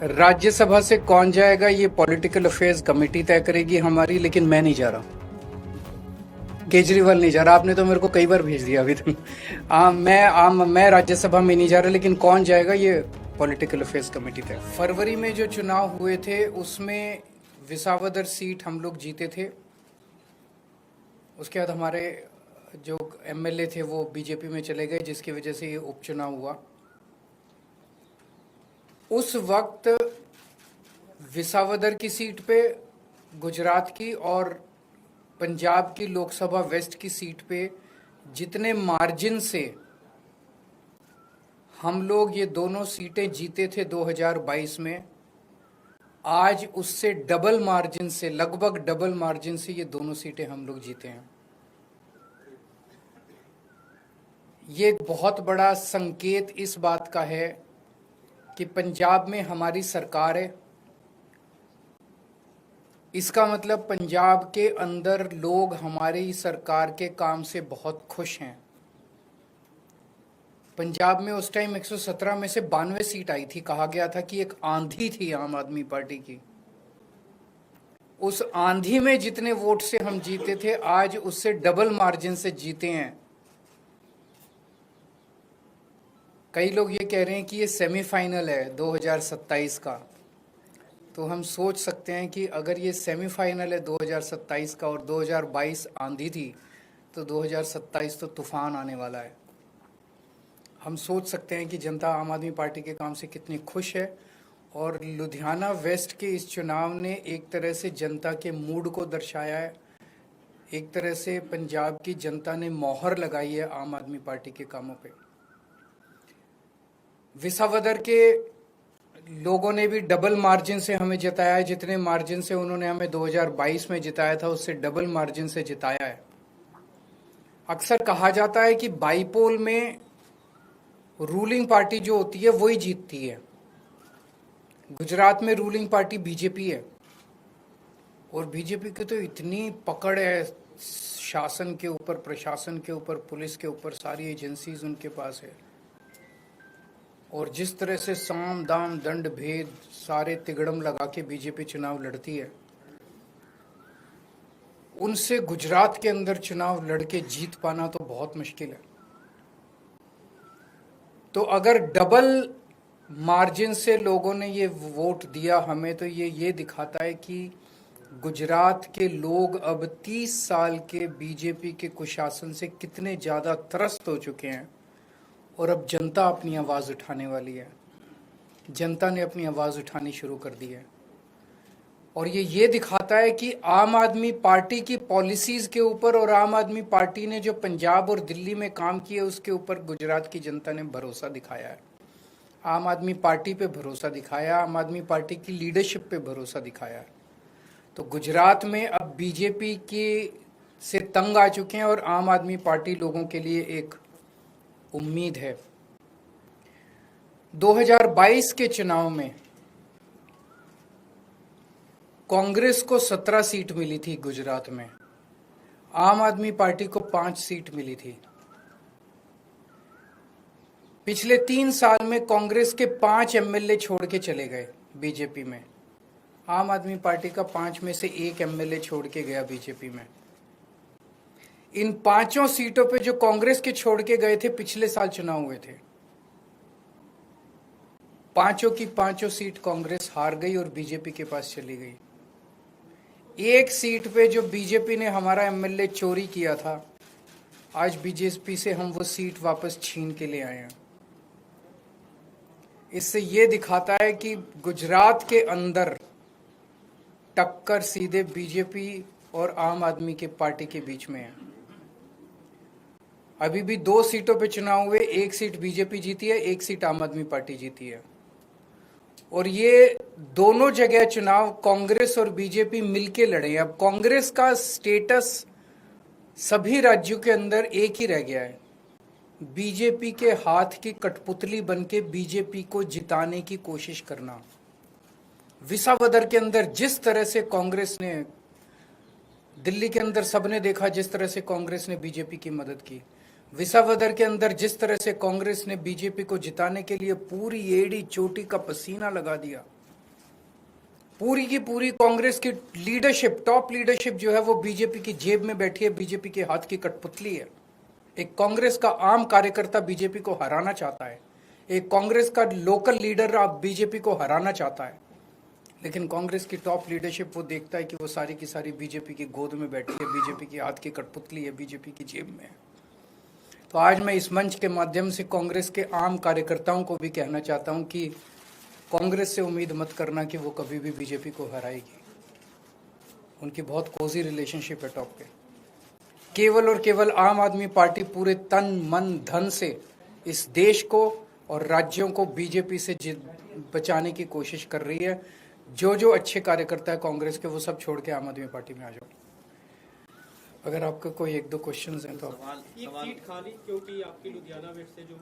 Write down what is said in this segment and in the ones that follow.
राज्यसभा से कौन जाएगा ये पॉलिटिकल अफेयर्स कमेटी तय करेगी हमारी, लेकिन मैं नहीं जा रहा। केजरीवाल नहीं जा रहा, आपने तो मेरे को कई बार भेज दिया अभी तक। मैं राज्यसभा में नहीं जा रहा, लेकिन कौन जाएगा ये पॉलिटिकल अफेयर्स कमेटी तय। फरवरी में जो चुनाव हुए थे उसमें विसावदर सीट हम लोग जीते थे। उसके बाद हमारे जो एमएलए थे वो बीजेपी में चले गए, जिसकी वजह से ये उपचुनाव हुआ। उस वक्त विसावदर की सीट पे, गुजरात की और पंजाब की लोकसभा वेस्ट की सीट पे जितने मार्जिन से हम लोग ये दोनों सीटें जीते थे 2022 में, आज उससे डबल मार्जिन से, लगभग डबल मार्जिन से ये दोनों सीटें हम लोग जीते हैं। ये एक बहुत बड़ा संकेत इस बात का है कि पंजाब में हमारी सरकार है। इसका मतलब पंजाब के अंदर लोग हमारी सरकार के काम से बहुत खुश हैं। पंजाब में उस टाइम 117 में से 92 सीट आई थी। कहा गया था कि एक आंधी थी आम आदमी पार्टी की। उस आंधी में जितने वोट से हम जीते थे, आज उससे डबल मार्जिन से जीते हैं। कई लोग ये कह रहे हैं कि ये सेमीफाइनल है 2027 का। तो हम सोच सकते हैं कि अगर ये सेमीफाइनल है 2027 का और 2022 आंधी थी, तो 2027 तो तूफान आने वाला है। हम सोच सकते हैं कि जनता आम आदमी पार्टी के काम से कितनी खुश है। और लुधियाना वेस्ट के इस चुनाव ने एक तरह से जनता के मूड को दर्शाया है। एक तरह से पंजाब की जनता ने मोहर लगाई है आम आदमी पार्टी के कामों पे। विसावदर के लोगों ने भी डबल मार्जिन से हमें जिताया है। जितने मार्जिन से उन्होंने हमें 2022 में जिताया था, उससे डबल मार्जिन से जिताया है। अक्सर कहा जाता है कि बाईपोल में रूलिंग पार्टी जो होती है वही जीतती है। गुजरात में रूलिंग पार्टी बीजेपी है, और बीजेपी की तो इतनी पकड़ है शासन के ऊपर, प्रशासन के ऊपर, पुलिस के ऊपर, सारी एजेंसीज उनके पास है। और जिस तरह से साम दाम दंड भेद सारे तिगड़म लगा के बीजेपी चुनाव लड़ती है, उनसे गुजरात के अंदर चुनाव लड़के जीत पाना तो बहुत मुश्किल है। तो अगर डबल मार्जिन से लोगों ने ये वोट दिया हमें, तो ये दिखाता है कि गुजरात के लोग अब 30 साल के बीजेपी के कुशासन से कितने ज़्यादा त्रस्त हो चुके हैं। और अब जनता अपनी आवाज़ उठाने वाली है। जनता ने अपनी आवाज़ उठानी शुरू कर दी है। और ये दिखाता है कि आम आदमी पार्टी की पॉलिसीज़ के ऊपर और आम आदमी पार्टी ने जो पंजाब और दिल्ली में काम किया उसके ऊपर गुजरात की जनता ने भरोसा दिखाया है। आम आदमी पार्टी पे भरोसा दिखाया, आम आदमी पार्टी की लीडरशिप पे भरोसा दिखाया है। तो गुजरात में अब बीजेपी के से तंग आ चुके हैं, और आम आदमी पार्टी लोगों के लिए एक उम्मीद है। 2022 के चुनाव में कांग्रेस को 17 सीट मिली थी गुजरात में, आम आदमी पार्टी को 5 सीट मिली थी। पिछले 3 साल में कांग्रेस के 5 एमएलए छोड़ के चले गए बीजेपी में। आम आदमी पार्टी का 5 में से 1 एमएलए छोड़ के गया बीजेपी में। इन 5 सीटों पे जो कांग्रेस के छोड़ के गए थे, पिछले साल चुनाव हुए थे। 5 की 5 सीट कांग्रेस हार गई और बीजेपी के पास चली गई। एक सीट पे जो बीजेपी ने हमारा एमएलए चोरी किया था, आज बीजेपी से हम वो सीट वापस छीन के ले आए हैं। इससे ये दिखाता है कि गुजरात के अंदर टक्कर सीधे बीजेपी और आम आदमी के पार्टी के बीच में है। अभी भी 2 सीटों पे चुनाव हुए, 1 सीट बीजेपी जीती है, 1 सीट आम आदमी पार्टी जीती है। और ये दोनों जगह चुनाव कांग्रेस और बीजेपी मिलके लड़े। अब कांग्रेस का स्टेटस सभी राज्यों के अंदर एक ही रह गया है, बीजेपी के हाथ की कठपुतली बनके बीजेपी को जिताने की कोशिश करना। विसावदर के अंदर जिस तरह से कांग्रेस ने, दिल्ली के अंदर सबने देखा जिस तरह से कांग्रेस ने बीजेपी की मदद की। विसावदर के अंदर जिस तरह से कांग्रेस ने बीजेपी को जिताने के लिए पूरी एड़ी चोटी का पसीना लगा दिया, पूरी की पूरी कांग्रेस की लीडरशिप, टॉप लीडरशिप जो है वो बीजेपी की जेब में बैठी है, बीजेपी के हाथ की कठपुतली है। एक कांग्रेस का आम कार्यकर्ता बीजेपी को हराना चाहता है, एक कांग्रेस का लोकल लीडर अब बीजेपी को हराना चाहता है, लेकिन कांग्रेस की टॉप लीडरशिप वो देखता है कि वो सारी की सारी बीजेपी की गोद में बैठी है, बीजेपी की हाथ की कठपुतली है, बीजेपी की जेब में है। तो आज मैं इस मंच के माध्यम से कांग्रेस के आम कार्यकर्ताओं को भी कहना चाहता हूं कि कांग्रेस से उम्मीद मत करना कि वो कभी भी बीजेपी को हराएगी। उनकी बहुत कोजी रिलेशनशिप है टॉप पे। केवल और केवल आम आदमी पार्टी पूरे तन मन धन से इस देश को और राज्यों को बीजेपी से बचाने की कोशिश कर रही है। जो जो अच्छे कार्यकर्ता है कांग्रेस के वो सब छोड़ के आम आदमी पार्टी में आ जाओ। अगर आपका कोई एक दो क्वेश्चंस हैं तो एक सीट खाली, क्योंकि आपके लुधियाना वेस्ट से जो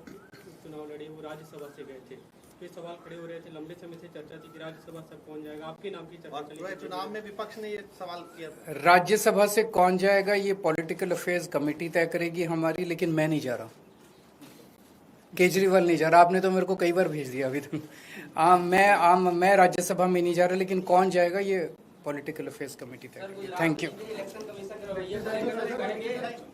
चुनाव लड़े वो राज्यसभा से गए थे, ये सवाल खड़े हो रहे थे, लंबे समय से चर्चा थी कि राज्यसभा से कौन जाएगा, आपके नाम की चर्चा चली। चुनाव में विपक्ष ने ये सवाल किया था। राज्यसभा से कौन जाएगा ये पॉलिटिकल अफेयर्स कमेटी तय करेगी हमारी, लेकिन मैं नहीं जा रहा, केजरीवाल नहीं जा रहा। आपने तो मेरे को कई बार भेज दिया अभी तक। मैं राज्यसभा में नहीं जा रहा, लेकिन कौन जाएगा ये पॉलिटिकल अफेयर्स कमेटी तय करेगी। Thank you.